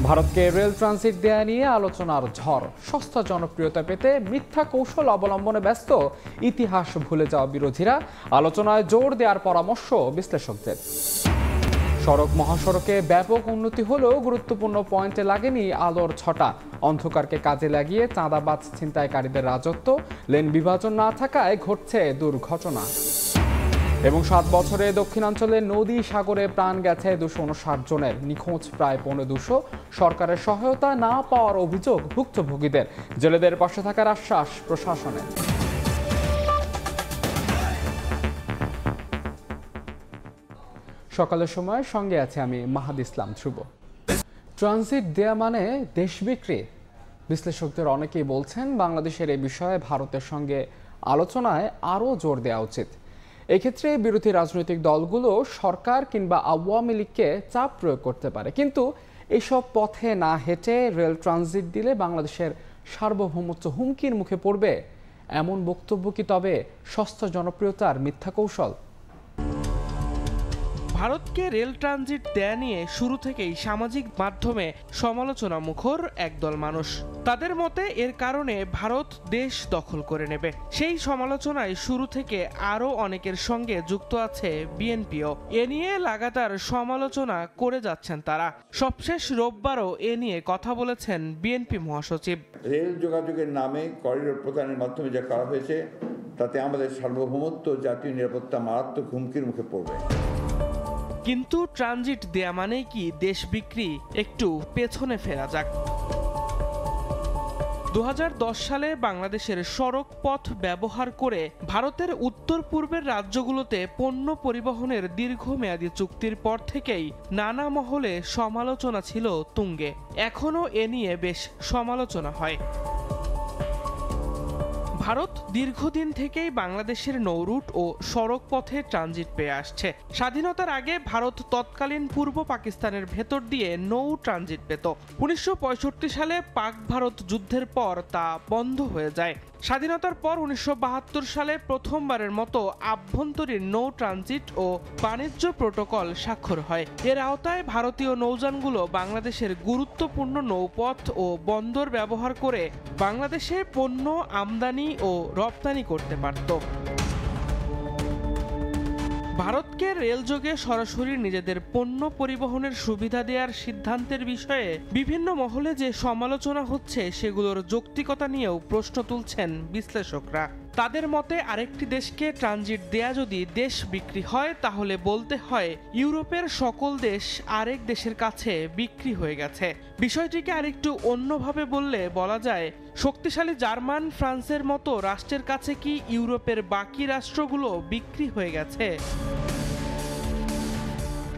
ভারতকে rail transit দেয়া নিয়ে আলোচনার ঝড়। সস্তা জনপ্রিয়তা পেতে মিথ্যা কৌশল অবলম্বনে ব্যস্ত ইতিহাস ভুলে যাওয়া বিরোধীরা। আলোচনায় জোর দেওয়ার পরামর্শ বিশ্লেষকদের। সড়ক মহাসড়কে ব্যাপক উন্নতি হলেও গুরুত্বপূর্ণ পয়েন্টে লাগেনি আলোর ছটা। অন্ধকারকে কাজে লাগিয়ে চাঁদাবাজ ছিনতাইকারীদের রাজত্ব। লেন বিভাজন না থাকায় ঘটছে দুর্ঘটনা। এবং 7 বছরে দক্ষিণাঞ্চলে নদী সাগরে প্রাণ গেছে 259 জনের। নিখোঁজ প্রায় 250। সরকারের সহায়তা না পাওয়ার অভিযোগ ভুক্তভোগীদের। জেলেদের পাশে থাকার আশ্বাস প্রশাসনের। সকালের সময় সঙ্গে আছে আমি মাহাদ ইসলাম ধ্রুব। ট্রানজিট দেয়া মানে দেশ বিক্রি। বিশ্লেষকদের অনেকেই বলছেন বাংলাদেশের এই বিষয়ে ভারতের সঙ্গে আলোচনায় আরও জোর দেওয়া উচিত। এক্ষেত্রে বিরোধী রাজনৈতিক দলগুলো সরকার কিংবা আওয়ামী লীগকে চাপ প্রয়োগ করতে পারে। কিন্তু এসব পথে না হেঁটে রেল ট্রানজিট দিলে বাংলাদেশের সার্বভৌমত্ব হুমকির মুখে পড়বে, এমন বক্তব্য কি তবে সস্তা জনপ্রিয়তার মিথ্যা কৌশল? ভারতকে রেল ট্রানজিট দেয়া নিয়ে শুরু থেকেই সামাজিক মাধ্যমে সমালোচনা মুখর একদল মানুষ। তাদের মতে এর কারণে ভারত দেশ দখল করে নেবে। সেই সমালোচনায় শুরু থেকে আরও অনেকের সঙ্গে যুক্ত আছে বিএনপিও। এ নিয়ে লাগাতার সমালোচনা করে যাচ্ছেন তারা। সবশেষ রোববারও এ নিয়ে কথা বলেছেন বিএনপি মহাসচিব। রেল যোগাযোগের নামে করিডোর প্রদানের মাধ্যমে যা করা হয়েছে তাতে আমাদের সার্বভৌমত্ব, জাতীয় নিরাপত্তা মারাত্মক হুমকির মুখে পড়বে। কিন্তু ট্রানজিট দেয়া মানেই কি দেশ বিক্রি? একটু পেছনে ফেরা যাক। 2010 সালে বাংলাদেশের সড়ক পথ ব্যবহার করে ভারতের উত্তর পূর্বের রাজ্যগুলোতে পণ্য পরিবহনের দীর্ঘমেয়াদী চুক্তির পর থেকেই নানা মহলে সমালোচনা ছিল তুঙ্গে। এখনও এ নিয়ে বেশ সমালোচনা হয়। ভারত দীর্ঘদিন থেকেই বাংলাদেশের নৌরুট ও সড়ক পথে ট্রানজিট পেয়ে আসছে। স্বাধীনতার আগে ভারত তৎকালীন পূর্ব পাকিস্তানের ভেতর দিয়ে নৌ ট্রানজিট পেত। 1965 সালে পাক ভারত যুদ্ধের পর তা বন্ধ হয়ে যায়। স্বাধীনতার পর 1972 সালে প্রথমবারের মতো আভ্যন্তরীণ নৌ ট্রানজিট ও বাণিজ্য প্রোটোকল স্বাক্ষর হয়। এর আওতায় ভারতীয় নৌযানগুলো বাংলাদেশের গুরুত্বপূর্ণ নৌপথ ও বন্দর ব্যবহার করে বাংলাদেশে পণ্য আমদানি ও রপ্তানি করতে পারত। ভারতকে রেলযোগে সরাসরি নিজেদের পণ্য পরিবহনের সুবিধা দেওয়ার সিদ্ধান্তের বিষয়ে বিভিন্ন মহলে যে সমালোচনা হচ্ছে সেগুলোর যৌক্তিকতা নিয়েও প্রশ্ন তুলছেন বিশ্লেষকরা। তাদের মতে আরেকটি দেশকে ট্রানজিট দেয়া যদি দেশ বিক্রি হয়, তাহলে বলতে হয় ইউরোপের সকল দেশ আরেক দেশের কাছে বিক্রি হয়ে গেছে। বিষয়টিকে আরেকটু অন্যভাবে বললে বলা যায়, শক্তিশালী জার্মান, ফ্রান্সের মতো রাষ্ট্রের কাছে কি ইউরোপের বাকি রাষ্ট্রগুলো বিক্রি হয়ে গেছে?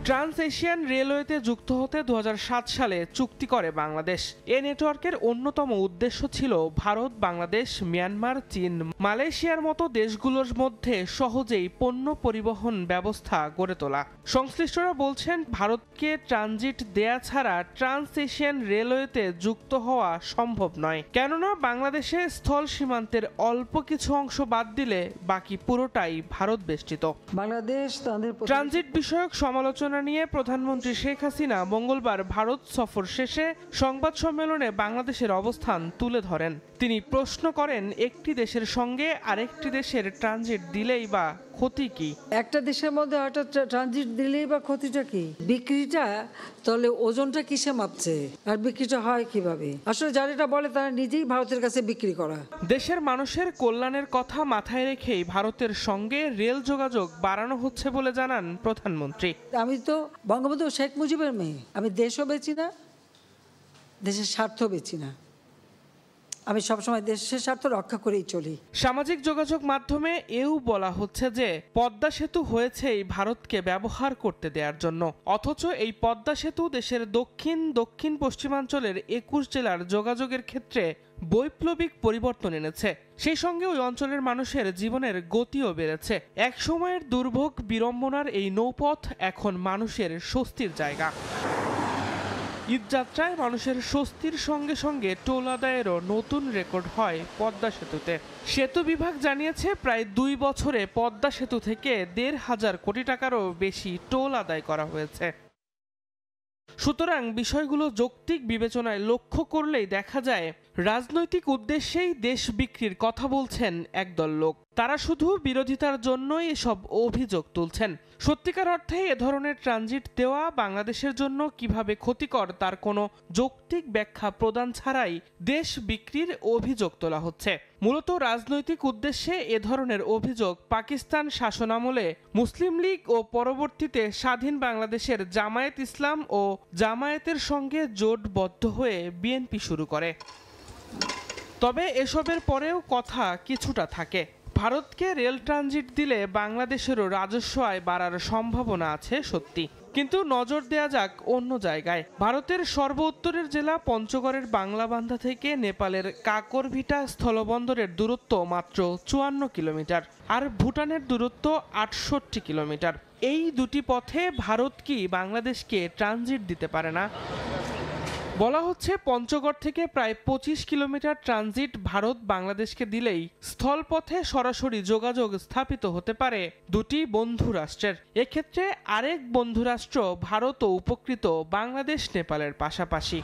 ট্রান্স এশিয়ান রেলওয়েতে যুক্ত হতে 2007 সালে চুক্তি করে বাংলাদেশ। এ নেটওয়ার্কের অন্যতম উদ্দেশ্য ছিল ভারত, বাংলাদেশ, মিয়ানমার, চীন, মালয়েশিয়ার মতো দেশগুলোর মধ্যে সহজেই পণ্য পরিবহন ব্যবস্থা গড়ে তোলা। সংশ্লিষ্টরা বলছেন ভারতকে ট্রানজিট দেয়া ছাড়া ট্রান্স এশিয়ান রেলওয়েতে যুক্ত হওয়া সম্ভব নয়। কেননা বাংলাদেশে স্থল সীমান্তের অল্প কিছু অংশ বাদ দিলে বাকি পুরোটাই ভারত বেষ্টিত। বাংলাদেশ ট্রানজিট বিষয়ক সমালোচনা নিয়ে প্রধানমন্ত্রী শেখ হাসিনা মঙ্গলবার ভারত সফর শেষে সংবাদ সম্মেলনে বাংলাদেশের অবস্থান তুলে ধরেন। তিনি প্রশ্ন করেন, একটি দেশের সঙ্গে আরেকটি দেশের ট্রানজিট দিলেই বা ক্ষতি কি? একটা দেশের মধ্যে হঠাৎ ট্রানজিট দিলেই বা ক্ষতিটা কি? বিক্রিটা তাহলে ওজনটা কিসে মাপছে আর বিক্রিটা হয় কিভাবে? আসলে যারা এটা বলে তারা নিজেই ভারতের কাছে বিক্রি করা। দেশের মানুষের কল্যাণের কথা মাথায় রেখেই ভারতের সঙ্গে রেল যোগাযোগ বাড়ানো হচ্ছে বলে জানান প্রধানমন্ত্রী। আমি তো বঙ্গবন্ধু শেখ মুজিবের মেয়ে। আমি দেশও বেচি না, দেশের স্বার্থ বেচি না। আমি সবসময় দেশের স্বার্থ রক্ষা করেই চলি। সামাজিক যোগাযোগ মাধ্যমে এও বলা হচ্ছে যে পদ্মা সেতু হয়েছেই ভারতকে ব্যবহার করতে দেওয়ার জন্য। অথচ এই পদ্মা সেতু দেশের দক্ষিণ পশ্চিমাঞ্চলের 21 জেলার যোগাযোগের ক্ষেত্রে বৈপ্লবিক পরিবর্তন এনেছে। সেই সঙ্গে ওই অঞ্চলের মানুষের জীবনের গতিও বেড়েছে। এক সময়ের দুর্ভোগ বিড়ম্বনার এই নৌপথ এখন মানুষের স্বস্তির জায়গা। ঈদযাত্রায় মানুষের স্বস্তির সঙ্গে সঙ্গে টোল আদায়েরও নতুন রেকর্ড হয় পদ্মা সেতুতে। সেতু বিভাগ জানিয়েছে প্রায় 2 বছরে পদ্মা সেতু থেকে 1,500 কোটি টাকারও বেশি টোল আদায় করা হয়েছে। সুতরাং বিষয়গুলো যৌক্তিক বিবেচনায় লক্ষ্য করলেই দেখা যায় রাজনৈতিক উদ্দেশ্যেই দেশ বিক্রির কথা বলছেন একদল লোক। তারা শুধু বিরোধিতার জন্যই এসব অভিযোগ তুলছেন। সত্যিকার অর্থে এ ধরনের ট্রানজিট দেওয়া বাংলাদেশের জন্য কিভাবে ক্ষতিকর তার কোনো যৌক্তিক ব্যাখ্যা প্রদান ছাড়াই দেশ বিক্রির অভিযোগ তোলা হচ্ছে। মূলত রাজনৈতিক উদ্দেশ্যে এ ধরনের অভিযোগ পাকিস্তান শাসনামলে মুসলিম লীগ ও পরবর্তীতে স্বাধীন বাংলাদেশের জামায়াত ইসলাম ও জামায়াতের সঙ্গে জোটবদ্ধ হয়ে বিএনপি শুরু করে। তবে এসবের পরেও কথা কিছুটা থাকে। ভারতকে রেল ট্রানজিট দিলে বাংলাদেশেরও রাজস্ব আয় বাড়ার সম্ভাবনা আছে সত্যি, কিন্তু নজর দেয়া যাক অন্য জায়গায়। ভারতের সর্ব উত্তরের জেলা পঞ্চগড়ের বাংলাবান্ধা থেকে নেপালের কাকরভিটা স্থলবন্দরের দূরত্ব মাত্র 54 কিলোমিটার, আর ভুটানের দূরত্ব 68 কিলোমিটার। এই দুটি পথে ভারত কি বাংলাদেশকে ট্রানজিট দিতে পারে না? বলা হচ্ছে পঞ্চগড় থেকে প্রায় 25 কিলোমিটার ট্রানজিট ভারত বাংলাদেশকে দিলেই স্থলপথে সরাসরি যোগাযোগ স্থাপিত হতে পারে দুটি বন্ধু রাষ্ট্রের। এক্ষেত্রে আরেক বন্ধু রাষ্ট্র ভারতও উপকৃত বাংলাদেশ নেপালের পাশাপাশি।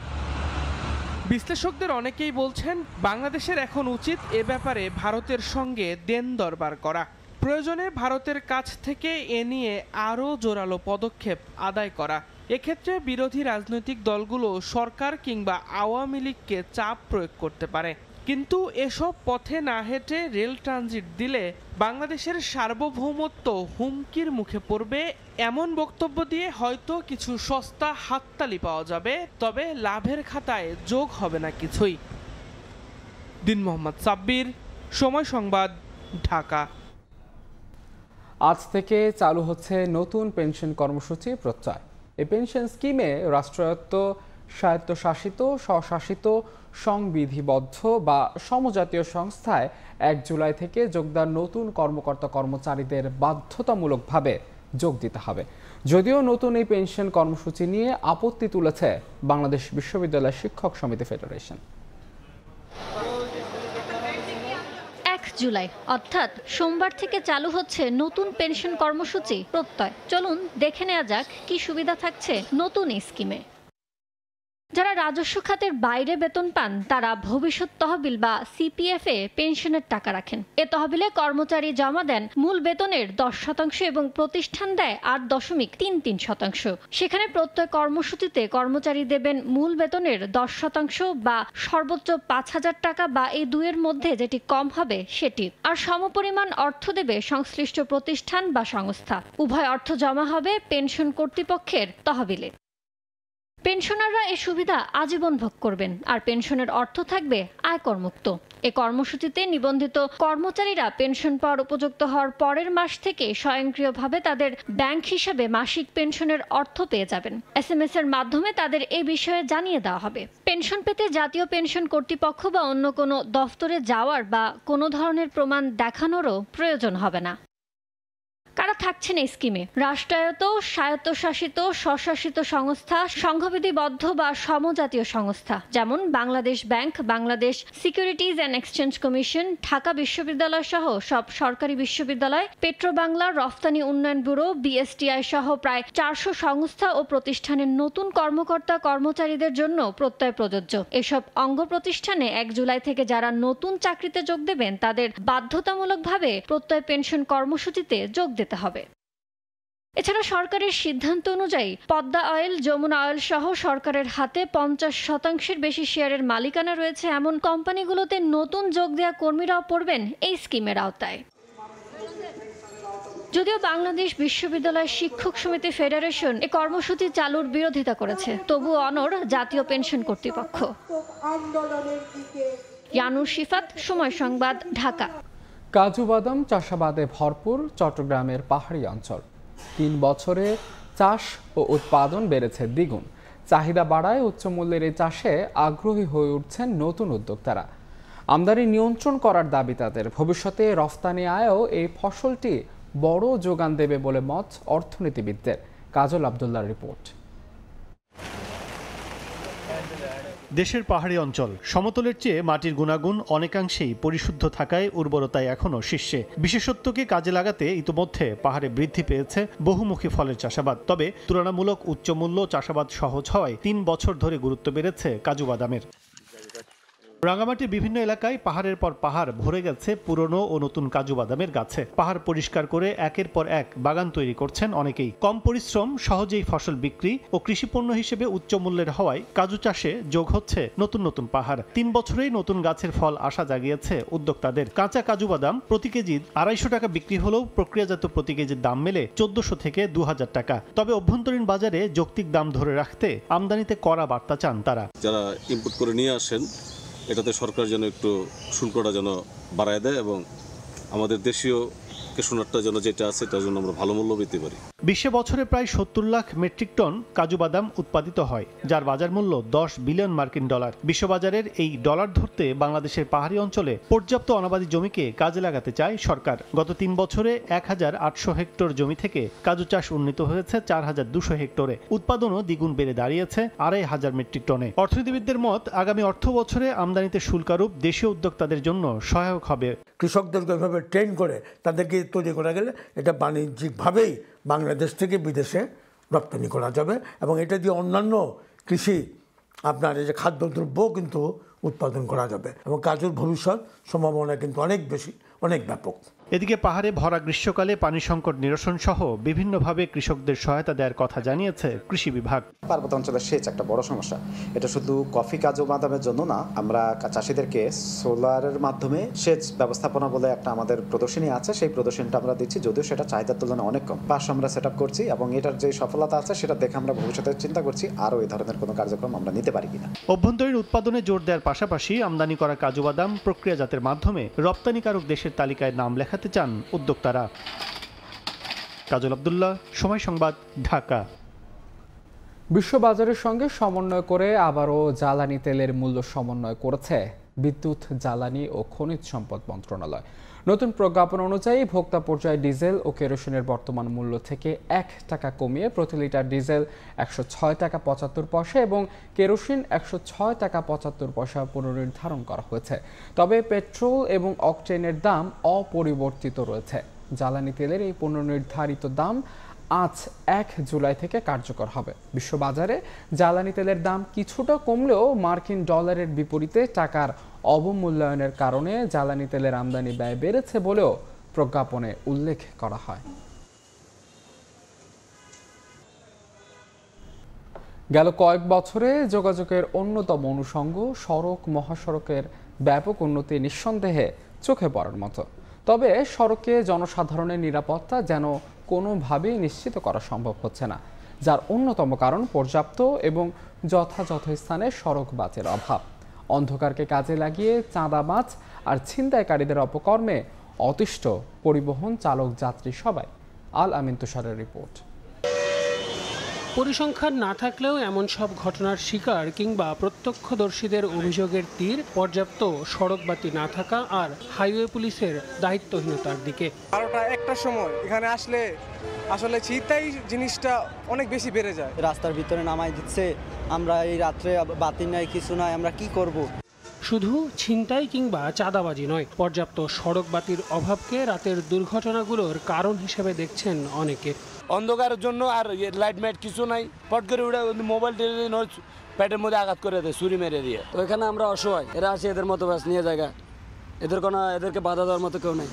বিশ্লেষকদের অনেকেই বলছেন বাংলাদেশের এখন উচিত এ ব্যাপারে ভারতের সঙ্গে দেন দরবার করা, প্রয়োজনে ভারতের কাছ থেকে এ নিয়ে আরও জোরালো পদক্ষেপ আদায় করা। এক্ষেত্রে বিরোধী রাজনৈতিক দলগুলো সরকার কিংবা আওয়ামী লীগকে চাপ প্রয়োগ করতে পারে। কিন্তু এসব পথে না হেঁটে রেল ট্রানজিট দিলে বাংলাদেশের সার্বভৌমত্ব হুমকির মুখে পড়বে, এমন বক্তব্য দিয়ে হয়তো কিছু সস্তা হাততালি পাওয়া যাবে, তবে লাভের খাতায় যোগ হবে না কিছুই। দিন মোহাম্মদ সাব্বির, সময় সংবাদ, ঢাকা। আজ থেকে চালু হচ্ছে নতুন পেনশন কর্মসূচি প্রত্যয়। এই পেনশন স্কিমে রাষ্ট্রায়ত্ত, স্বায়ত্তশাসিত, স্বশাসিত, সংবিধিবদ্ধ বা সমজাতীয় সংস্থায় 1 জুলাই থেকে যোগদান নতুন কর্মকর্তা কর্মচারীদের বাধ্যতামূলকভাবে যোগ দিতে হবে। যদিও নতুন এই পেনশন কর্মসূচি নিয়ে আপত্তি তুলেছে বাংলাদেশ বিশ্ববিদ্যালয় শিক্ষক সমিতি ফেডারেশন। 1 জুলাই অর্থাৎ সোমবার থেকে চালু হচ্ছে নতুন পেনশন কর্মসূচি প্রত্যয়। চলুন দেখে নেওয়া যাক কি সুবিধা থাকছে নতুন এই স্কিমে। যারা রাজস্ব খাতের বাইরে বেতন পান তারা ভবিষ্যৎ তহবিল বা সিপিএফ এ পেনশনের টাকা রাখেন। এ তহবিলে কর্মচারী জমা দেন মূল বেতনের 10% এবং প্রতিষ্ঠান দেয় 8.33%। সেখানে প্রত্যয় কর্মসূচিতে কর্মচারী দেবেন মূল বেতনের 10% বা সর্বোচ্চ 5,000 টাকা বা এই দুয়ের মধ্যে যেটি কম হবে সেটি, আর সমপরিমাণ অর্থ দেবে সংশ্লিষ্ট প্রতিষ্ঠান বা সংস্থা। উভয় অর্থ জমা হবে পেনশন কর্তৃপক্ষের তহবিলে। পেনশনাররা এই সুবিধা আজীবন ভোগ করবেন, আর পেনশনের অর্থ থাকবে আয়করমুক্ত। এ কর্মসূচিতে নিবন্ধিত কর্মচারীরা পেনশন পাওয়ার উপযুক্ত হওয়ার পরের মাস থেকে স্বয়ংক্রিয়ভাবে তাদের ব্যাংক হিসাবে মাসিক পেনশনের অর্থ পেয়ে যাবেন। SMS এর মাধ্যমে তাদের এই বিষয়ে জানিয়ে দেওয়া হবে। পেনশন পেতে জাতীয় পেনশন কর্তৃপক্ষ বা অন্য কোনো দফতরে যাওয়ার বা কোনো ধরনের প্রমাণ দেখানোরও প্রয়োজন হবে না। কারা থাকছেন এই স্কিমে? রাষ্ট্রায়ত্ত, স্বায়ত্তশাসিত, স্বশাসিত সংস্থা, সংঘবিধিবদ্ধ বা সমজাতীয় সংস্থা যেমন Bangladesh bank, Bangladesh securities and exchange commission, Dhaka বিশ্ববিদ্যালয় সহ সব সরকারি বিশ্ববিদ্যালয়, পেট্রোবাংলা, রফতানি উন্নয়ন ব্যুরো, BSTI সহ প্রায় 400 সংস্থা ও প্রতিষ্ঠানের নতুন কর্মকর্তা কর্মচারীদের জন্য প্রত্যয় প্রযোজ্য। এসব অঙ্গ প্রতিষ্ঠানে 1 জুলাই থেকে যারা নতুন চাকরিতে যোগ দেবেন তাদের বাধ্যতামূলকভাবে প্রত্যয় পেনশন কর্মসূচিতে যোগ দিতে হবে। এছাড়া সরকারের সিদ্ধান্ত অনুযায়ী পদ্মা অয়েল, যমুনা অয়েল সহ সরকারের হাতে 50% বেশি শেয়ারের মালিকানা রয়েছে এমন কোম্পানিগুলোতে নতুন যোগ দেওয়া কর্মীরাও পড়বেন এই স্কিমের আওতায়। যদিও বাংলাদেশ বিশ্ববিদ্যালয় শিক্ষক সমিতি ফেডারেশন এ কর্মসূচি চালুর বিরোধিতা করেছে, তবুও অনড় জাতীয় পেনশন কর্তৃপক্ষ। ইয়ানুর শিফাত, সময় সংবাদ, ঢাকা। কাজু বাদাম চাষাবাদে ভরপুর চট্টগ্রামের পাহাড়ি অঞ্চল। 3 বছরে চাষ ও উৎপাদন বেড়েছে দ্বিগুণ। চাহিদা বাড়ায় উচ্চমূল্যের এই চাষে আগ্রহী হয়ে উঠছেন নতুন উদ্যোক্তারা। আমদানি নিয়ন্ত্রণ করার দাবি তাদের। ভবিষ্যতে রফতানি আয়েও এই ফসলটি বড় যোগান দেবে বলে মত অর্থনীতিবিদদের। কাজল আব্দুল্লাহর রিপোর্ট। দেশের পাহাড়ি অঞ্চল সমতলের চেয়ে মাটির গুণাগুণ অনেকাংশেই পরিশুদ্ধ থাকায় উর্বরতায় এখনও শীর্ষে। বিশেষত্বকে কাজে লাগাতে ইতোমধ্যে পাহাড়ে বৃদ্ধি পেয়েছে বহুমুখী ফলের চাষাবাদ। তবে তুলনামূলক উচ্চমূল্য চাষাবাদ সহজ হওয়ায় 3 বছর ধরে গুরুত্ব বেড়েছে কাজু বাদামের। রাঙামাটির বিভিন্ন এলাকায় পাহাড়ের পর পাহাড় ভরে গেছে পুরনো ও নতুন কাজু বাদামের গাছে। পাহাড় পরিষ্কার করে একের পর এক বাগান তৈরি করছেন অনেকেই। কম পরিশ্রম, সহজেই ফসল বিক্রি ও কৃষিপণ্য হিসেবে উচ্চ মূল্যের হওয়ায় কাজু চাষে যোগ হচ্ছে নতুন নতুন পাহাড়। 3 বছরেই নতুন গাছের ফল আশা জাগিয়েছে উদ্যোক্তাদের। কাঁচা কাজু বাদাম প্রতি কেজি 250 টাকা বিক্রি হলেও প্রক্রিয়াজাত প্রতি কেজির দাম মেলে 1400 থেকে 2000 টাকা। তবে অভ্যন্তরীণ বাজারে যৌক্তিক দাম ধরে রাখতে আমদানিতে কড়া বার্তা চান তারা। যারা ইম্পোর্ট করে নিয়ে আসেন এটাতে সরকার যেন একটু শুল্কটা যেন বাড়ায় দেয় এবং আমাদের দেশীয় কেশনারটা যেন যেটা আছে তার জন্য আমরা ভালো মূল্য পেতে পারি। বিশ্বে বছরে প্রায় 70 লাখ মেট্রিক টন কাজু বাদাম উৎপাদিত হয়, যার বাজার মূল্য $10 বিলিয়ন মার্কিন। বিশ্ববাজারের এই ডলার ধরতে বাংলাদেশের পাহাড়ি অঞ্চলে পর্যাপ্ত অনাবাদি জমিকে কাজে লাগাতে চায় সরকার। গত 3 বছরে 1800 হেক্টর জমি থেকে কাজু চাষ উন্নীত হয়েছে 4200 হেক্টরে। উৎপাদনও দ্বিগুণ বেড়ে দাঁড়িয়েছে 2500 মেট্রিক টনে। অর্থনীতিবিদদের মত, আগামী অর্থ বছরে আমদানিতে শুল্কারোপ দেশীয় উদ্যোক্তাদের জন্য সহায়ক হবে। কৃষকদেরকে এভাবে ট্রেন করে তাদেরকে তৈরি করা গেলে এটা বাণিজ্যিকভাবেই বাংলাদেশ থেকে বিদেশে রপ্তানি করা যাবে এবং এটা দিয়ে অন্যান্য কৃষি আপনার এই যে খাদ্যদ্রব্য কিন্তু উৎপাদন করা যাবে এবং কাজুর ভবিষ্যৎ সম্ভাবনা কিন্তু অনেক বেশি, অনেক ব্যাপক। এদিকে পাহাড়ে ভরা গ্রীষ্মকালে পানি সংকট নিরসন সহ বিভিন্নভাবে কৃষকদের সহায়তা দেওয়ার কথা জানিয়েছে কৃষি বিভাগ। পার্বত্য অঞ্চলের সেচ একটা বড় সমস্যা। এটা শুধু কফি কাজু বাদামের জন্য না, আমরা চাষিদেরকে সোলারের মাধ্যমে সেচ ব্যবস্থাপনা বলে একটা আমাদের প্রদর্শনী আছে, সেই প্রদর্শনীটা আমরা দিচ্ছি, যদিও সেটা চাহিদার তুলনায় অনেক কম। পাশে আমরা সেট আপ করছি এবং এটার যে সফলতা আছে সেটা দেখে আমরা ভবিষ্যতে চিন্তা করছি আরও এই ধরনের কোনো কার্যক্রম আমরা নিতে পারি কিনা। অভ্যন্তরীণ উৎপাদনে জোর দেওয়ার পাশাপাশি আমদানি করা কাজু বাদাম প্রক্রিয়াজাতের মাধ্যমে রপ্তানিকারক দেশের তালিকায় নাম লেখাতে চান উদ্যোক্তারা। কাজল আব্দুল্লাহ, সময় সংবাদ, ঢাকা। বিশ্ববাজারের সঙ্গে সমন্বয় করে আবারও জ্বালানি তেলের মূল্য সমন্বয় করেছে বিদ্যুৎ, জ্বালানি ও খনিজ সম্পদ মন্ত্রণালয়। নতুন প্রজ্ঞাপন অনুযায়ী ভোক্তা পর্যায়ে ডিজেল ও কেরোসিনের বর্তমান মূল্য থেকে 1 টাকা কমিয়ে প্রতি লিটার ডিজেল 106 টাকা 75 পয়সা এবং কেরোসিন 106 টাকা 75 পয়সা পুনর্নির্ধারণ করা হয়েছে। তবে পেট্রোল এবং অকটেনের দাম অপরিবর্তিত রয়েছে। জ্বালানি তেলের এই পুনর্নির্ধারিত দাম আজ 1 জুলাই থেকে কার্যকর হবে। বিশ্ববাজারে জ্বালানি তেলের দাম কিছুটা কমলেও মার্কিন ডলারের বিপরীতে টাকার অবমূল্যায়নের কারণে জ্বালানি তেলের আমদানি ব্যয় বেড়েছে বলেও প্রজ্ঞাপনে উল্লেখ করা হয়। গেল কয়েক বছরে যোগাযোগের অন্যতম অনুষঙ্গ সড়ক মহাসড়কের ব্যাপক উন্নতি নিঃসন্দেহে চোখে পড়ার মতো। তবে সড়কে জনসাধারণের নিরাপত্তা যেন কোনোভাবেই নিশ্চিত করা সম্ভব হচ্ছে না, যার অন্যতম কারণ পর্যাপ্ত এবং যথাযথ স্থানে সড়ক বাতির অভাব। অন্ধকারকে কাজে লাগিয়ে চাঁদাবাজ আর ছিনতাইকারীদের অপকর্মে অতিষ্ঠ পরিবহন চালক, যাত্রী সবাই। আল আমিন তুষারের রিপোর্ট। পরিসংখ্যান না থাকলেও এমন সব ঘটনার শিকার কিংবা প্রত্যক্ষদর্শীদের অভিযোগের তীর পর্যাপ্ত সড়কবাতি না থাকা আর হাইওয়ে পুলিশের দায়িত্বহীনতার দিকে। 12টা-1টার সময় এখানে আসলে আসলে ছিনতাই জিনিসটা অনেক বেশি বেড়ে যায়। রাস্তার ভিতরে নামাই দিচ্ছে, আমরা এই রাত্রে বাতি নাই, কিছু নাই, আমরা কি করব। শুধু ছিনতাই কিংবা চাঁদাবাজি নয়, পর্যাপ্ত সড়ক বাতির অভাবকে রাতের দুর্ঘটনাগুলোর কারণ হিসেবে দেখছেন অনেকে। অন্ধকারের জন্য আর লাইট মাইট কিছু নাই, পট করে উঠে মোবাইল পেটের মধ্যে আঘাত করে দেয়, ছুরি মেরে দিয়ে। তো এখানে আমরা অসহায়, এরা আসে এদের মতো ব্যাস নিয়ে জায়গা, এদেরকে বাধা দেওয়ার মতো কেউ নেই।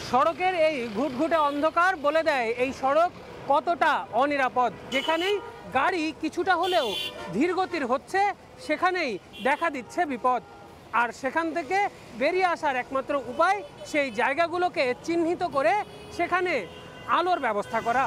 সড়কের এই ঘুটঘুটে অন্ধকার বলে দেয় এই সড়ক কতটা অনিরাপদ। যেখানেই গাড়ি কিছুটা হলেও ধীরগতির হচ্ছে সেখানেই দেখা দিচ্ছে বিপদ। আর সেখান থেকে বেরিয়ে আসার একমাত্র উপায় সেই জায়গাগুলোকে চিহ্নিত করে সেখানে আলোর ব্যবস্থা করা।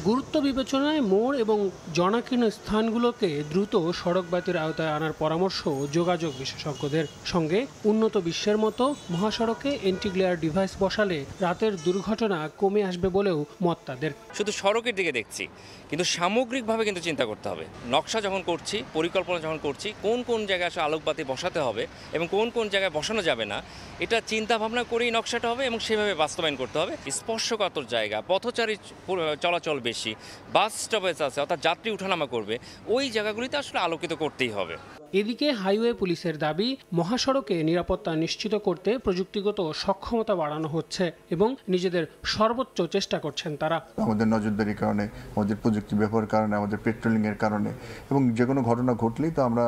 গুরুত্ব বিবেচনায় মোড় এবং জনাকীর্ণ স্থানগুলোকে দ্রুত সড়কবাতির আওতায় আনার পরামর্শ যোগাযোগ বিশেষজ্ঞদের। সঙ্গে উন্নত বিশ্বের মতো মহাসড়কে এন্টি গ্লেয়ার ডিভাইস বসালে রাতের দুর্ঘটনা কমে আসবে বলেও মত তাদের। শুধু সড়কের দিকে দেখছি, কিন্তু সামগ্রিকভাবে কিন্তু চিন্তা করতে হবে। নকশা যখন করছি, পরিকল্পনা যখন করছি, কোন কোন জায়গায় আসলে আলোকবাতি বসাতে হবে এবং কোন কোন জায়গায় বসানো যাবে না, এটা চিন্তা ভাবনা করেই নকশাটা হবে এবং সেভাবে বাস্তবায়ন করতে হবে। স্পর্শকাতর জায়গা, পথচারী চলাচল বেশি, বেশি, বাস স্টপেজ আছে অর্থাৎ যাত্রী উঠানামা করবে, ওই জায়গাগুলিতে আসলে আলোকিত করতেই হবে। এদিকে হাইওয়ে পুলিশের দাবি, মহাসড়কে নিরাপত্তা নিশ্চিত করতে প্রযুক্তিগত সক্ষমতা বাড়ানো হচ্ছে এবং নিজেদের সর্বোচ্চ চেষ্টা করছেন তারা। আমাদের নজরদারির কারণে, আমাদের প্রযুক্তি ব্যবহারের কারণে, আমাদের পেট্রোলিংয়ের কারণে এবং যে কোনো ঘটনা ঘটলেই তো আমরা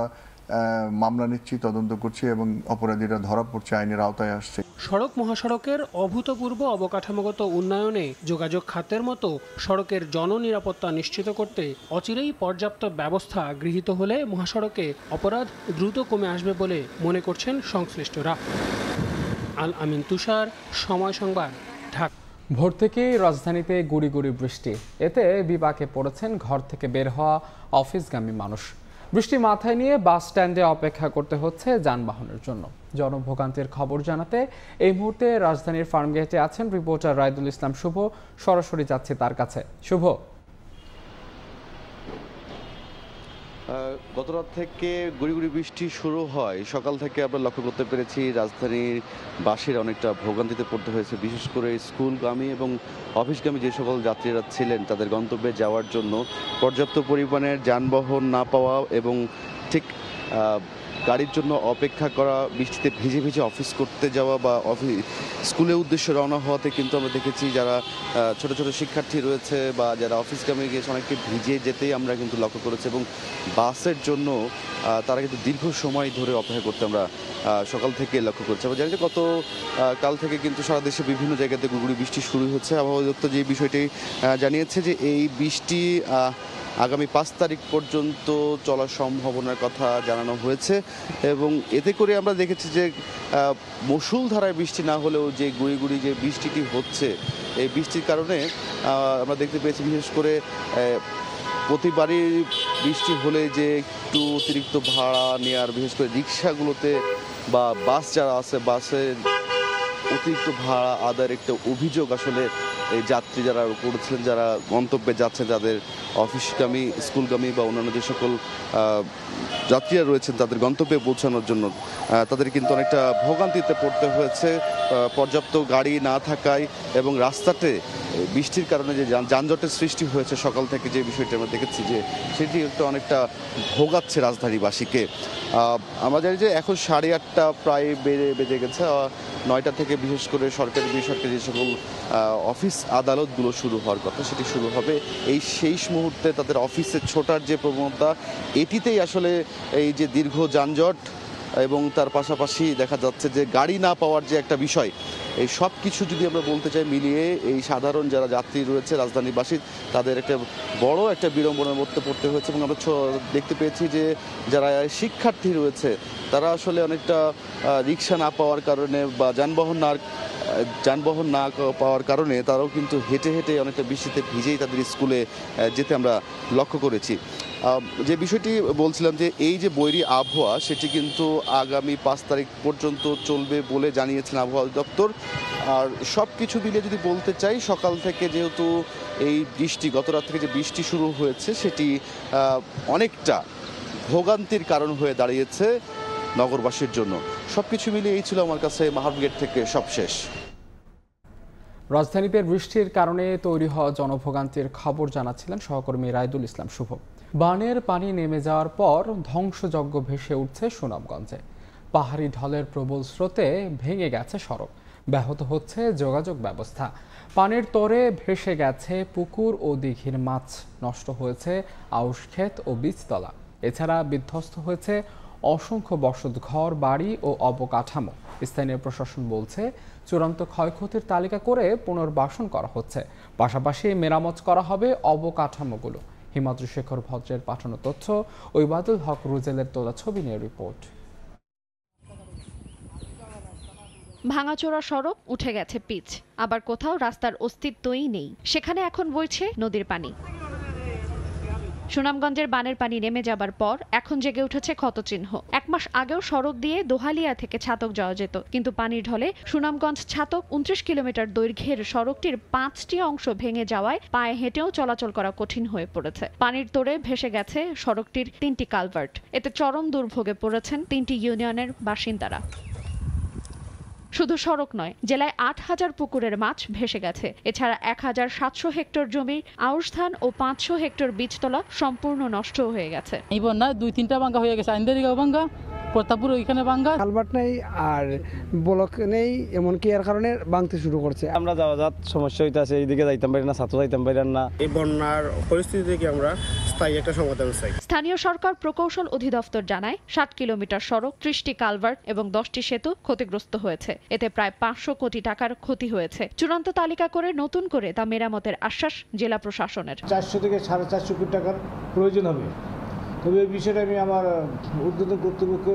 মামলা নিচ্ছি, তদন্ত করছি এবং অপরাধীরা ধরা পড়ছে, আইনের আওতায় আসছে। সড়ক মহাসড়কের অভূতপূর্ব অবকাঠামোগত উন্নয়নে যোগাযোগ খাতের মতো সড়কের জননিরাপত্তা নিশ্চিত করতে অচিরেই পর্যাপ্ত ব্যবস্থা গৃহীত হলে মহাসড়কে অপরাধ দ্রুত কমে আসবে বলে মনে করছেন সংশ্লিষ্টরা। আল আমিন তুষার, সময় সংবাদ, ঢাকা। ভোর থেকেই রাজধানীতে গুড়ি গুড়ি বৃষ্টি, এতে বিপাকে পড়েছেন ঘর থেকে বের হওয়া অফিসগামী মানুষ। বৃষ্টি মাথায় নিয়ে বাস স্ট্যান্ডে অপেক্ষা করতে হচ্ছে যানবাহনের জন্য। জনভোগান্তির খবর জানাতে এই মুহূর্তে রাজধানীর ফার্মগেটে আছেন রিপোর্টার রায়দুল ইসলাম শুভ। সরাসরি যাচ্ছে তার কাছে। শুভ, গতরাত থেকে গুড়ি গুড়ি বৃষ্টি শুরু হয়। সকাল থেকে আমরা লক্ষ্য করতে পেরেছি রাজধানীর বাসের অনেকটা ভোগান্তিতে পড়তে হয়েছে, বিশেষ করে স্কুলগামী এবং অফিসগামী যে সকল যাত্রীরা ছিলেন তাদের গন্তব্যে যাওয়ার জন্য পর্যাপ্ত পরিমাণের যানবাহন না পাওয়া এবং ঠিক গাড়ির জন্য অপেক্ষা করা, বৃষ্টিতে ভিজে ভিজে অফিস করতে যাওয়া বা স্কুলের উদ্দেশ্যে রওনা হওয়াতে কিন্তু আমরা দেখেছি যারা ছোট ছোট শিক্ষার্থী রয়েছে বা যারা অফিসগামী গিয়েছে অনেককে ভিজে যেতেই আমরা কিন্তু লক্ষ্য করেছি এবং বাসের জন্য তারা কিন্তু দীর্ঘ সময় ধরে অপেক্ষা করতে আমরা সকাল থেকে লক্ষ্য করছি। আমরা জানি যে গত কাল থেকে কিন্তু সারা দেশে বিভিন্ন জায়গাতে গুড়ি বৃষ্টি শুরু হচ্ছে। আবহাওয়া দপ্তর যে বিষয়টি জানিয়েছে যে এই বৃষ্টি আগামী 5 তারিখ পর্যন্ত চলার সম্ভাবনার কথা জানানো হয়েছে এবং এতে করে আমরা দেখেছি যে মুষলধারায় বৃষ্টি না হলেও যে গুড়ি গুড়ি যে বৃষ্টিটি হচ্ছে, এই বৃষ্টির কারণে আমরা দেখতে পেয়েছি বিশেষ করে প্রতিবারই বৃষ্টি হলে যে একটু অতিরিক্ত ভাড়া নেওয়ার, বিশেষ করে রিক্সাগুলোতে বা বাস যারা আছে বাসের অতিরিক্ত ভাড়া আদায়ের একটা অভিযোগ আসলে এই যাত্রী যারা করেছিলেন, যারা গন্তব্যে যাচ্ছেন, যাদের অফিসগামী, স্কুলগামী বা অন্যান্য যে সকল যাত্রীরা রয়েছেন তাদের গন্তব্যে পৌঁছানোর জন্য তাদের কিন্তু অনেকটা ভোগান্তিতে পড়তে হয়েছে পর্যাপ্ত গাড়ি না থাকায় এবং রাস্তাতে বৃষ্টির কারণে যে যানজটের সৃষ্টি হয়েছে সকাল থেকে, যে বিষয়টি আমরা দেখেছি যে সেটি একটু অনেকটা ভোগাচ্ছে রাজধানীবাসীকে। আমরা জানি যে এখন 8:30 প্রায় বেজে গেছে। 9টা থেকে বিশেষ করে সরকারি বেসরকারি যে সকল অফিস আদালতগুলো শুরু হওয়ার কথা সেটি শুরু হবে। এই শেষ মুহূর্তে তাদের অফিসে ছোটার যে প্রবণতা, এটিতেই আসলে এই যে দীর্ঘ যানজট এবং তার পাশাপাশি দেখা যাচ্ছে যে গাড়ি না পাওয়ার যে একটা বিষয়, এই সব কিছু যদি আমরা বলতে চাই মিলিয়ে এই সাধারণ যারা যাত্রী রয়েছে রাজধানীবাসী তাদের একটা বড় একটা বিড়ম্বনার মধ্যে পড়তে হয়েছে এবং আমরা দেখতে পেয়েছি যে যারা শিক্ষার্থী রয়েছে তারা আসলে অনেকটা রিক্সা না পাওয়ার কারণে বা যানবাহন না পাওয়ার কারণে তারাও কিন্তু হেঁটে হেঁটে অনেকটা বৃষ্টিতে ভিজেই তাদের স্কুলে যেতে আমরা লক্ষ্য করেছি। যে বিষয়টি বলছিলাম যে এই যে বৈরী আবহাওয়া সেটি কিন্তু আগামী 5 তারিখ পর্যন্ত চলবে বলে জানিয়েছেন আবহাওয়া দপ্তর। আর সব কিছু মিলে যদি বলতে চাই, সকাল থেকে যেহেতু এই বৃষ্টি, গত রাত থেকে যে বৃষ্টি শুরু হয়েছে সেটি অনেকটা ভোগান্তির কারণ হয়ে দাঁড়িয়েছে নগরবাসীর জন্য। সব কিছু মিলিয়ে এই ছিল আমার কাছে মাহাবগেট থেকে সবশেষ। রাজধানীতে বৃষ্টির কারণে তৈরি হওয়া জনভোগান্তির খবর জানাচ্ছিলেন সহকর্মী রায়দুল ইসলাম শুভ। বানের পানি নেমে যাওয়ার পর ধ্বংসযজ্ঞ ভেসে উঠছে সুনামগঞ্জে। পাহাড়ি ঢলের প্রবল স্রোতে ভেঙে গেছে সড়ক, ব্যাহত হচ্ছে যোগাযোগ ব্যবস্থা। পানির তরে ভেসে গেছে পুকুর ও দিঘির মাছ, নষ্ট হয়েছে আউশ ক্ষেত ও বীজতলা। এছাড়া বিধ্বস্ত হয়েছে অসংখ্য বসতঘর, বাড়ি ও অবকাঠামো। স্থানীয় প্রশাসন বলছে চূড়ান্ত ক্ষয়ক্ষতির তালিকা করে পুনর্বাসন করা হচ্ছে, পাশাপাশি মেরামত করা হবে অবকাঠামোগুলো। হিমাদ্রি শেখর ভদ্রের পাঠানো তথ্য, ওইবাদুল হক রুজেলের তোলা ছবি নিয়ে রিপোর্ট। ভাঙাচোরা সড়ক, উঠে গেছে পিচ, আবার কোথাও রাস্তার অস্তিত্বই নেই, সেখানে এখন বইছে নদীর পানি। সুনামগঞ্জের বানের পানি নেমে যাবার পর এখন জেগে উঠেছে ক্ষতচিহ্ন। 1 মাস আগেও সড়ক দিয়ে দোহালিয়া থেকে ছাতক যাওয়া যেত, কিন্তু পানির ঢলে সুনামগঞ্জ ছাতক 29 কিলোমিটার দৈর্ঘ্যের সড়কটির 5টি অংশ ভেঙে যাওয়ায় পায়ে হেঁটেও চলাচল করা কঠিন হয়ে পড়েছে। পানির তোড়ে ভেসে গেছে সড়কটির 3টি কালভার্ট, এতে চরম দুর্ভোগে পড়েছেন 3টি ইউনিয়নের বাসিন্দারা। শুধু সড়ক নয়, জেলায় ৮,০০০ পুকুরের মাছ ভেসে গেছে। এছাড়া ১,৭০০ হেক্টর জমি, আউশ ধান ও ৫০০ হেক্টর বীজতলা সম্পূর্ণ নষ্ট হয়ে গেছে। এই বন্যায় ২-৩টা ভাঙ্গা হয়ে গেছে, আইন্দারিগাঁও ভাঙ্গা, প্রতাপপুর ওইখানে ভাঙ্গা, কালভার্ট নেই আর ব্লক নেই, এমনকি এর কারণে ভাঙতে শুরু করছে। আমরা যাওয়া সমস্যা হইতেছে, এইদিকে যাইতাম পারি না, ছাত্র যাইতাম পারি না। এই বন্যার পরিস্থিতি থেকে আমরা স্থায়ী একটা সমাধান চাই। স্থানীয় সরকার প্রকৌশল অধিদপ্তর জানায় ৬০ কিলোমিটার সড়ক, ৩০টি কালভার্ট এবং ১০টি সেতু ক্ষতিগ্রস্ত হয়েছে। এতে প্রায় ৫০০ কোটি টাকার ক্ষতি হয়েছে। চূড়ান্ত তালিকা করে নতুন করে তা মেরামতের আশ্বাস জেলা প্রশাসনের। ৪০০ থেকে ৪৫০ কোটি টাকার প্রয়োজন হবে। তবে এই বিষয়টা আমি আমার ঊর্ধ্বতন কর্তৃপক্ষ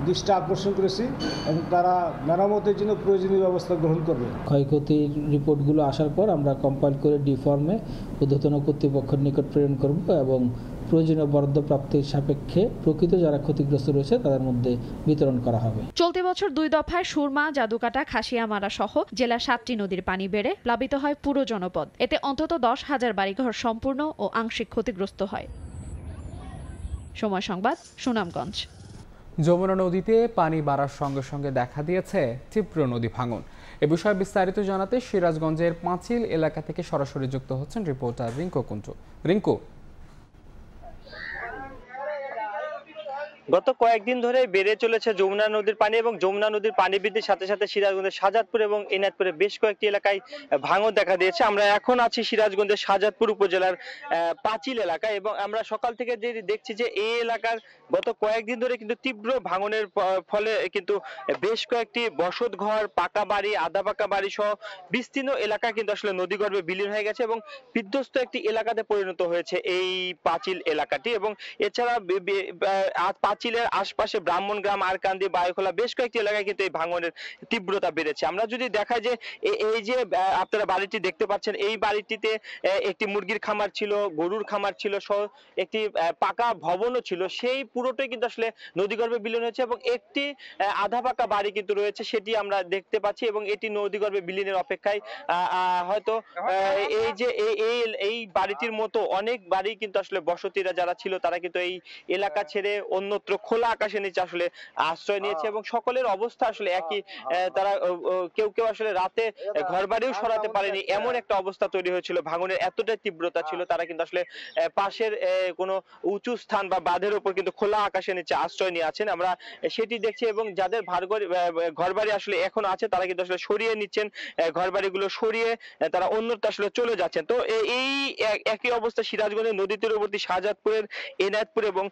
দৃষ্টি আকর্ষণ করেছি এবং তারা মেরামতের জন্য প্রয়োজনীয় ব্যবস্থা গ্রহণ করবে। ক্ষয়ক্ষতির রিপোর্টগুলো আসার পর আমরা কম্পাইল করে ডিফর্মে ঊর্ধ্বতন কর্তৃপক্ষের নিকট প্রেরণ করব এবং প্রয়োজনীয় বরাদ্দ প্রাপ্তির সাপেক্ষে প্রকৃত যারা ক্ষতিগ্রস্ত রয়েছে তাদের মধ্যে বিতরণ করা হবে। চলতি বছর ২ দফায় সুরমা, জাদুকাটা, খাসিয়ামারা সহ জেলার ৭টি নদীর পানি বেড়ে প্লাবিত হয় পুরো জনপদ। এতে অন্তত ১০,০০০ বাড়িঘর সম্পূর্ণ ও আংশিক ক্ষতিগ্রস্ত হয়। সময় সংবাদ, সুনামগঞ্জ। যমুনা নদীতে পানি বাড়ার সঙ্গে সঙ্গে দেখা দিয়েছে তীব্র নদী ভাঙন। এ বিষয়ে বিস্তারিত জানাতে সিরাজগঞ্জের পাঁচিল এলাকা থেকে সরাসরি যুক্ত হচ্ছেন রিপোর্টার রিঙ্কু কুঞ্জু। রিঙ্কু, গত কয়েকদিন ধরে বেড়ে চলেছে যমুনা নদীর পানি এবং যমুনা নদীর পানি বৃদ্ধির সাথে সাথে সিরাজগঞ্জের শাহজাদপুর এবং এনায়েতপুরে বেশ কয়েকটি এলাকায় ভাঙন দেখা দিয়েছে। আমরা এখন আছি সিরাজগঞ্জের শাহজাদপুর উপজেলার পাঁচিল এলাকায় এবং আমরা সকাল থেকে যে দেখছি যে এই এলাকার গত কয়েকদিন ধরে কিন্তু তীব্র ভাঙনের ফলে কিন্তু বেশ কয়েকটি বসত ঘর, পাকা বাড়ি, আধা পাকা বাড়ি সহ বিস্তীর্ণ এলাকা কিন্তু আসলে নদীগর্ভে বিলীন হয়ে গেছে এবং বিধ্বস্ত একটি এলাকাতে পরিণত হয়েছে এই পাঁচিল এলাকাটি। এবং এছাড়া পাঁচিলের আশপাশে ব্রাহ্মণগ্রাম, আরকান্দি, বায়ুখোলা বেশ কয়েকটি এলাকায় কিন্তু এই ভাঙনের তীব্রতা বেড়েছে। আমরা যদি দেখাই যে এই যে আপনারা বাড়িটি দেখতে পাচ্ছেন, এই বাড়িটিতে একটি মুরগির খামার ছিল, গরুর খামার ছিল সহ একটি পাকা ভবনও ছিল, সেই পুরোটাই কিন্তু আসলে নদীগর্ভে বিলীন হয়েছে এবং একটি আধা পাকা বাড়ি কিন্তু রয়েছে, সেটি আমরা দেখতে পাচ্ছি এবং এটি নদীগর্ভে বিলীনের অপেক্ষায়। হয়তো এই যে এই বাড়িটির মতো অনেক বাড়ি কিন্তু আসলে বসতিরা যারা ছিল তারা কিন্তু এই এলাকা ছেড়ে অন্যত্র খোলা আকাশের নিচে আসলে আশ্রয় নিয়েছে এবং সকলের অবস্থা আসলে একই। তারা কেউ কেউ আসলে রাতে ঘর বাড়িও সরাতে পারেনি, এমন একটা অবস্থা তৈরি হয়েছিল। ভাঙনের এতটাই তীব্রতা ছিল, তারা কিন্তু আসলে পাশের কোনো উঁচু স্থান বা বাঁধের উপর কিন্তু খোলা আকাশের নিচে আশ্রয় নিয়ে আছেন, আমরা সেটি দেখছি। এবং যাদের ঘর বাড়ি আসলে এখন আছে তারা কিন্তু আসলে সরিয়ে নিচ্ছেন, ঘর বাড়িগুলো সরিয়ে তারা অন্যত্র আসলে চলে যাচ্ছেন। তো এই একই অবস্থা সিরাজগঞ্জের নদী তীরবর্তী শাহজাদপুরের, এনায়েতপুর এবং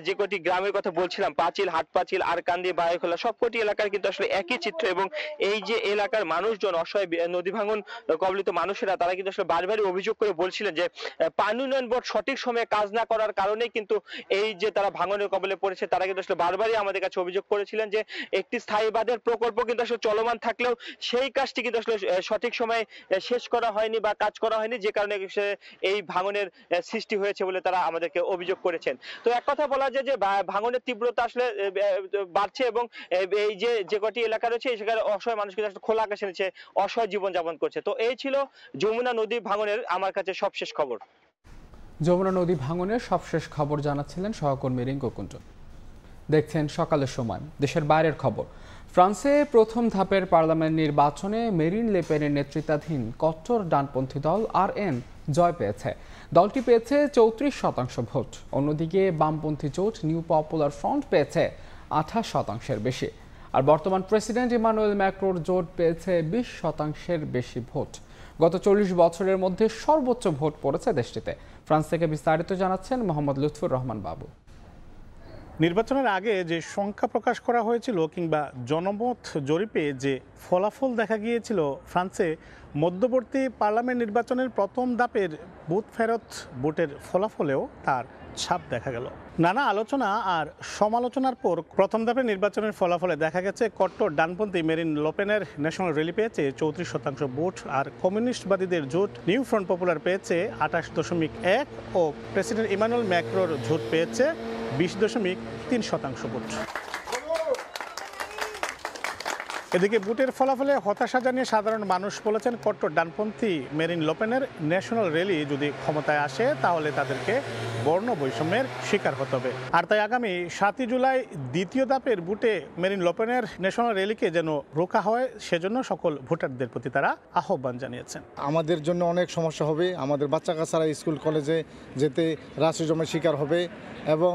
যে কটি গ্রামের কথা বলছিলাম, পাঁচিল, হাটপাঁচিল, আরকান্দি, বায়ুখোলা সবকটি এলাকার কিন্তু আসলে একই চিত্র। এবং এই যে এলাকার মানুষজন, অসহায় নদী ভাঙন কবলিত মানুষেরা, তারা কিন্তু আসলে বারবারই অভিযোগ করে বলছিলেন যে পানি উন্নয়ন বোর্ড সঠিক সময়ে কাজ না করার কারণে কিন্তু এই যে তারা ভাঙনের কবলে পড়েছে। তারা কিন্তু আসলে বারবারই আমাদের কাছে অভিযোগ করেছিলেন যে একটি স্থায়ী বাঁধের প্রকল্প কিন্তু আসলে চলমান থাকলেও সেই কাজটি কিন্তু আসলে সঠিক সময়ে শেষ করা হয়নি বা কাজ করা হয়নি, যে কারণে এই ভাঙনের সৃষ্টি হয়েছে বলে তারা আমাদেরকে অভিযোগ করেছেন। তো এক কথা বলা যায় যে ভাঙনের তীব্রতা আসলে বাড়ছে এবং এই যে কটি এলাকা রয়েছে সেখানে অসহায় মানুষ কিন্তু খোলা আকাশের নিচে অসহায় জীবন যাপন করছে। তো এই ছিল যমুনা নদী ভাঙনের আমার কাছে সবশেষ খবর। যমুনা নদী ভাঙনের সবশেষ খবর জানাচ্ছিলেন সহকর্মী রিঙ্কু কুঞ্জু। দেখছেন সকালের সময়। দেশের বাইরের খবর। ফ্রান্সে প্রথম ধাপের পার্লামেন্ট নির্বাচনে মেরিন লে পেনের নেতৃত্বাধীন কট্টর ডানপন্থী দল RN জয় পেয়েছে। দলটি পেয়েছে 34% ভোট। অন্যদিকে বামপন্থী জোট নিউ পপুলার ফ্রন্ট পেয়েছে 28%-এর বেশি। আর বর্তমান প্রেসিডেন্ট ইমানুয়েল ম্যাক্রোর জোট পেয়েছে 20%-এর বেশি ভোট। গত 40 বছরের মধ্যে সর্বোচ্চ ভোট পড়েছে দেশটিতে। ফ্রান্স থেকে বিস্তারিত জানাচ্ছেন মোহাম্মদ লুৎফুর রহমান বাবু। নির্বাচনের আগে যে সংখ্যা প্রকাশ করা হয়েছিল কিংবা জনমত জরিপে যে ফলাফল দেখা গিয়েছিল, ফ্রান্সে মধ্যবর্তী পার্লামেন্ট নির্বাচনের প্রথম ধাপের বুথ ফেরত ভোটের ফলাফলেও তার ছাপ দেখা গেল। নানা আলোচনা আর সমালোচনার পর প্রথম ধাপের নির্বাচনের ফলাফলে দেখা গেছে কট্টর ডানপন্থী মেরিন লোপেনের ন্যাশনাল র্যালি পেয়েছে 34% ভোট, আর কমিউনিস্টবাদীদের জোট নিউ ফ্রন্ট পপুলার পেয়েছে 28.1 ও প্রেসিডেন্ট ইমানুয়েল ম্যাক্রোর জোট পেয়েছে 20.3% ভোট। এদিকে ভোটের ফলাফলে হতাশা জানিয়ে সাধারণ মানুষ বলেছেন কট্টর ডানপন্থী মেরিন লোপেনের ন্যাশনাল র্যালি যদি ক্ষমতায় আসে তাহলে তাদেরকে বর্ণ বৈষম্যের শিকার হতে হবে। আর তাই আগামী 7 জুলাই দ্বিতীয় ধাপের ভোটে মেরিন লোপেনের ন্যাশনাল র্যালিকে যেন রোকা হয় সেজন্য সকল ভোটারদের প্রতি তারা আহ্বান জানিয়েছেন। আমাদের জন্য অনেক সমস্যা হবে, আমাদের বাচ্চা কাচ্চারা স্কুল কলেজে যেতে রাষ্ট্রজমের শিকার হবে এবং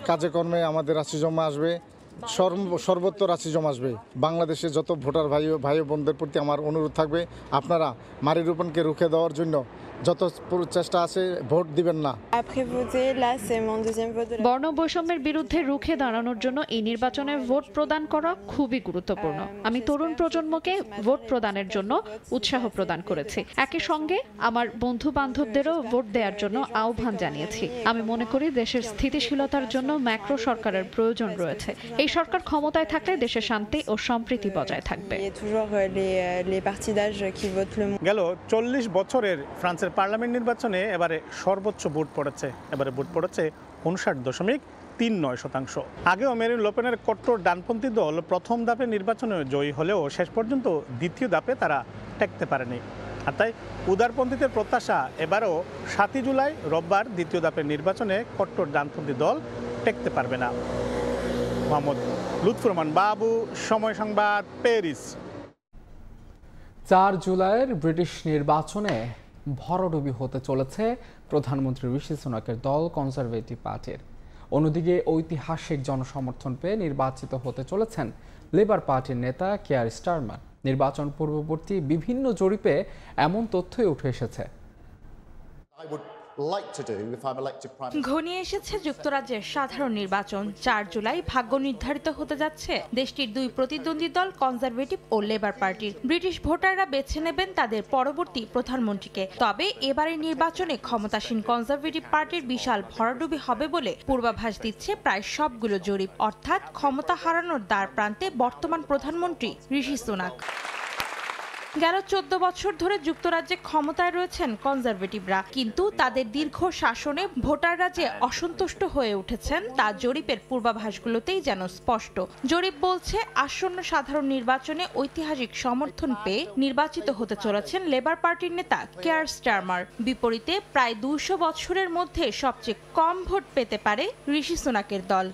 কাজে কর্মে আমাদের রাষ্ট্রজমা আসবে, সর্বত্র রাষ্ট্রজমা আসবে। বাংলাদেশে যত ভোটার ভাই বোনদের প্রতি আমার অনুরোধ থাকবে, আপনারা মারি রোপণকে রুখে দেওয়ার জন্য যত চেষ্টা আছে ভোট দিবেন না। বর্ণ বৈষম্যের বিরুদ্ধে রুখে দাঁড়ানোর জন্য এই নির্বাচনে ভোট প্রদান করা খুবই গুরুত্বপূর্ণ। আমি তরুণ প্রজন্মকে ভোট প্রদানের জন্য উৎসাহ প্রদান করেছি। একই সঙ্গে আমার বন্ধু বান্ধবদেরও ভোট দেওয়ার জন্য আহ্বান জানিয়েছি। আমি মনে করি দেশের স্থিতিশীলতার জন্য ম্যাক্রো সরকারের প্রয়োজন রয়েছে। এই সরকার ক্ষমতায় থাকলে দেশের শান্তি ও সম্প্রীতি বজায় থাকবে। গেল 40 বছরের ফ্রান্সের পার্লামেন্ট নির্বাচনে এবারে সর্বোচ্চ ভোট পড়েছে। এবারে ভোট পড়েছে 59.39%। আগেও মেরিন লোপেনের কট্টর ডানপন্থী দল প্রথম ধাপে নির্বাচনে জয়ী হলেও শেষ পর্যন্ত দ্বিতীয় ধাপে তারা টেকতে পারেনি। আর তাই উদারপন্থীদের প্রত্যাশা এবারও 7 জুলাই রোববার দ্বিতীয় ধাপের নির্বাচনে কট্টর ডানপন্থী দল টেকতে পারবে না। মোহাম্মদ লুৎফুর রহমান বাবু, সময় সংবাদ, প্যারিস। 4 জুলাইয়ের ব্রিটিশ নির্বাচনে ভরাডুবি হতে চলেছে প্রধানমন্ত্রী ঋষি সুনাকের দল কনজারভেটিভ পার্টির। অন্যদিকে ঐতিহাসিক জনসমর্থন পেয়ে নির্বাচিত হতে চলেছেন লেবার পার্টির নেতা কেয়ার স্টারমার। নির্বাচন পূর্ববর্তী বিভিন্ন জরিপে এমন তথ্যই উঠে এসেছে। ঘনিয়ে এসেছে যুক্তরাজ্যের সাধারণ নির্বাচন। 4 জুলাই ভাগ্য নির্ধারিত হতে যাচ্ছে দেশটির দুই প্রতিদ্বন্দ্বী দল কনজারভেটিভ ও লেবার পার্টির। ব্রিটিশ ভোটাররা বেছে নেবেন তাদের পরবর্তী প্রধানমন্ত্রীকে। তবে এবারের নির্বাচনে ক্ষমতাসীন কনজারভেটিভ পার্টির বিশাল ভরাডুবি হবে বলে পূর্বাভাস দিচ্ছে প্রায় সবগুলো জরিপ। অর্থাৎ ক্ষমতা হারানোর দ্বার প্রান্তে বর্তমান প্রধানমন্ত্রী ঋষি সুনাক। গেল 14 বছর ধরে যুক্তরাজ্যে ক্ষমতায় রয়েছেন কনজারভেটিভরা, কিন্তু তাদের দীর্ঘ শাসনে ভোটাররা যে অসন্তুষ্ট হয়ে উঠেছেন তা জরিপের পূর্বাভাসগুলোতেই যেন স্পষ্ট। জরিপ বলছে আসন্ন সাধারণ নির্বাচনে ঐতিহাসিক সমর্থন পেয়ে নির্বাচিত হতে চলেছেন লেবার পার্টির নেতা কেয়ার স্টারমার। বিপরীতে প্রায় 200 বছরের মধ্যে সবচেয়ে কম ভোট পেতে পারে ঋষি সুনাকের দল।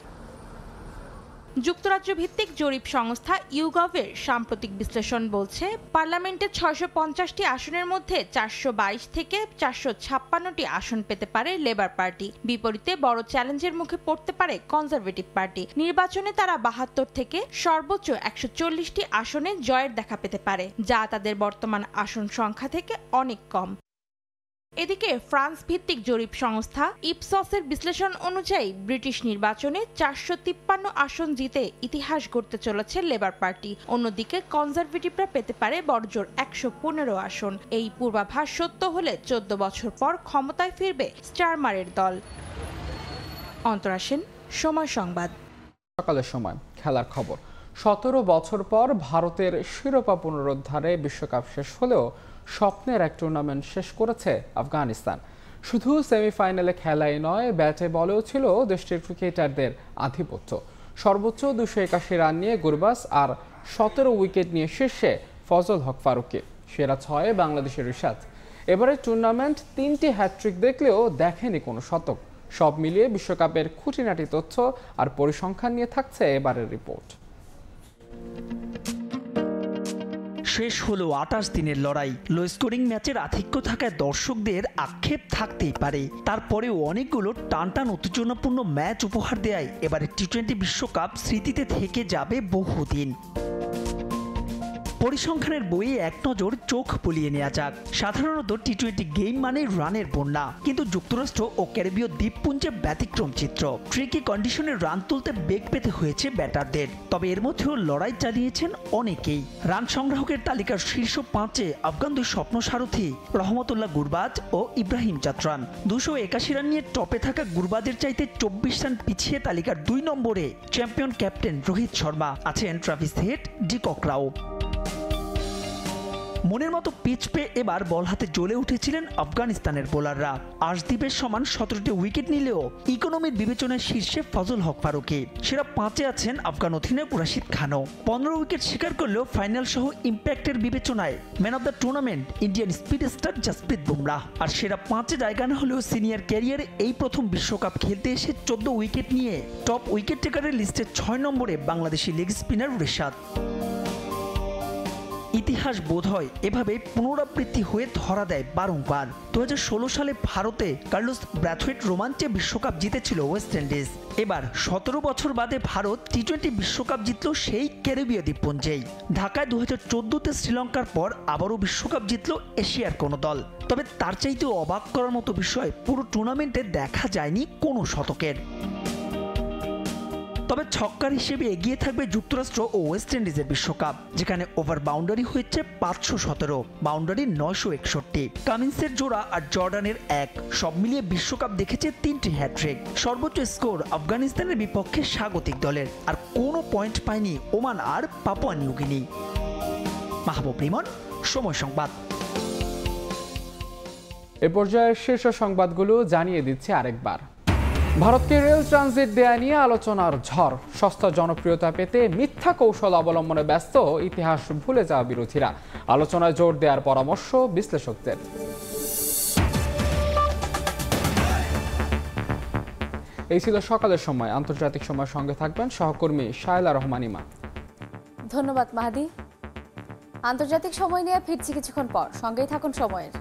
যুক্তরাজ্য ভিত্তিক জরিপ সংস্থা ইউগভের সাম্প্রতিক বিশ্লেষণ বলছে পার্লামেন্টে 650টি আসনের মধ্যে 422 থেকে 456টি আসন পেতে পারে লেবার পার্টি। বিপরীতে বড় চ্যালেঞ্জের মুখে পড়তে পারে কনজারভেটিভ পার্টি। নির্বাচনে তারা 72 থেকে সর্বোচ্চ 140টি আসনে জয়ের দেখা পেতে পারে, যা তাদের বর্তমান আসন সংখ্যা থেকে অনেক কম। এদিকে ফ্রান্স ভিত্তিক জরিপ সংস্থা ইপসসের বিশ্লেষণ অনুযায়ী ব্রিটিশ নির্বাচনে 453 আসন জিতে ইতিহাস গড়তে চলেছে লেবার পার্টি। অন্যদিকে কনজারভেটিভরা পেতে পারে বড়জোর 115 আসন। এই পূর্বাভাস সত্য হলে 14 বছর পর ক্ষমতায় ফিরবে স্টারমারের দল। অন্তরা সেন, সময় সংবাদ। সকালের সময় খেলার খবর। 17 বছর পর ভারতের শিরোপা পুনরুদ্ধারে বিশ্বকাপ শেষ হলেও স্বপ্নের এক টুর্নামেন্ট শেষ করেছে আফগানিস্তান। শুধু সেমিফাইনালে খেলাই নয়, ব্যাটে বলেও ছিল দেশটির ক্রিকেটারদের আধিপত্য। সর্বোচ্চ 281 রান নিয়ে গুরবাজ আর 17 উইকেট নিয়ে শীর্ষে ফজল হক ফারুকী। সেরা 6-এ বাংলাদেশের রিশাদ। এবারে টুর্নামেন্ট 3টি হ্যাটট্রিক দেখলেও দেখেনি কোনো শতক। সব মিলিয়ে বিশ্বকাপের খুঁটিনাটি তথ্য আর পরিসংখ্যান নিয়ে থাকছে এবারের রিপোর্ট। শেষ হলো 28 দিনের লড়াই। লো স্কোরিং ম্যাচের আধিক্য থাকায় দর্শকদের আক্ষেপ থাকতেই পারে। তারপরেও অনেকগুলো টানটান উত্তেজনাপূর্ণ ম্যাচ উপহার দেয় এবারে টি-20 বিশ্বকাপ স্মৃতিতে থেকে যাবে বহুদিন। পরিসংখ্যানের বইয়ে এক নজর চোখ বুলিয়ে নেওয়া যাক। সাধারণত টি-20 গেম মানে রানের বন্যা, কিন্তু যুক্তরাষ্ট্র ও ক্যারিবীয় দ্বীপপুঞ্জে ব্যতিক্রম চিত্র। ট্রিকি কন্ডিশনে রান তুলতে বেগ পেতে হয়েছে ব্যাটারদের। তবে এর মধ্যেও লড়াই চালিয়েছেন অনেকেই। রান সংগ্রাহকের তালিকার শীর্ষ 5-এ আফগান দুই স্বপ্ন সারথি রহমতুল্লাহ গুরবাজ ও ইব্রাহিম চাত্রান। 281 রান নিয়ে টপে থাকা গুরবাজের চাইতে 24 রান পিছিয়ে তালিকার 2 নম্বরে চ্যাম্পিয়ন ক্যাপ্টেন রোহিত শর্মা। আছেন ট্রাভিস হেড, ডি ককরাও। মনের মতো পিচ পেয়ে এবার বল হাতে জ্বলে উঠেছিলেন আফগানিস্তানের বোলাররা। আশদীপের সমান 17টি উইকেট নিলেও ইকোনমির বিবেচনায় শীর্ষে ফজল হক ফারুকী। সেরা 5-এ আছেন আফগান অধিনায়ক রাশিদ খানও। 15 উইকেট শিকার করলেও ফাইনাল সহ ইম্প্যাক্টের বিবেচনায় man of the tournament Indian speed star Jasprit Bumrah. আর সেরা 5-এ জায়গা না হলেও সিনিয়র ক্যারিয়ারে এই প্রথম বিশ্বকাপ খেলতে এসে 14 উইকেট নিয়ে টপ উইকেট টেকারের লিস্টে 6 নম্বরে বাংলাদেশি লেগ স্পিনার রিশাদ। ইতিহাস বোধহয় এভাবে পুনরাবৃত্তি হয়ে ধরা দেয় বারংবার। 2016 সালে ভারতে কার্লোস ব্র্যাথওয়েট রোমাঞ্চে বিশ্বকাপ জিতেছিল ওয়েস্ট ইন্ডিজ। এবার 17 বছর বাদে ভারত টি-20 বিশ্বকাপ জিতল সেই ক্যারিবীয় দ্বীপপুঞ্জেই। ঢাকায় 2014-তে শ্রীলঙ্কার পর আবারও বিশ্বকাপ জিতল এশিয়ার কোনো দল। তবে তার চাইতেও অবাক করার মতো বিষয় পুরো টুর্নামেন্টে দেখা যায়নি কোনো শতকের। তবে ছক্কার হিসেবে এগিয়ে থাকবে যুক্তরাষ্ট্র ও ওয়েস্ট ইন্ডিজের বিশ্বকাপ, যেখানে ওভার বাউন্ডারি হয়েছে 517, বাউন্ডারি 961। কামিন্সের জোড়া আর জর্ডানের 1, সব মিলিয়ে বিশ্বকাপ দেখেছে 3টি হ্যাট্রিক। সর্বোচ্চ স্কোর আফগানিস্তানের বিপক্ষে স্বাগতিক দলের, আর কোনো পয়েন্ট পায়নি ওমান আর পাপুয়া নিউগিনি। মাহবুব রিমন, সময় সংবাদ। এ পর্যায়ে শীর্ষ সংবাদগুলো জানিয়ে দিচ্ছে আরেকবার। ভারতকে রেল ট্রানজিট দেয়া নিয়ে আলোচনার ঝড়। সস্তা জনপ্রিয়তা পেতে মিথ্যা কৌশল অবলম্বনে ব্যস্ত ইতিহাস ভুলে যাওয়া বিরোধীরা। আলোচনায় জোর দেওয়ার পরামর্শ বিশ্লেষকদের। এই ছিল সকালের সময়। আন্তর্জাতিক সময়ের সঙ্গে থাকবেন সহকর্মী শায়লা রহমান ইমা। ধন্যবাদ মাহাদি। আন্তর্জাতিক সময় নিয়ে ফিরছি কিছুক্ষণ পর, সঙ্গেই থাকুন সময়ের।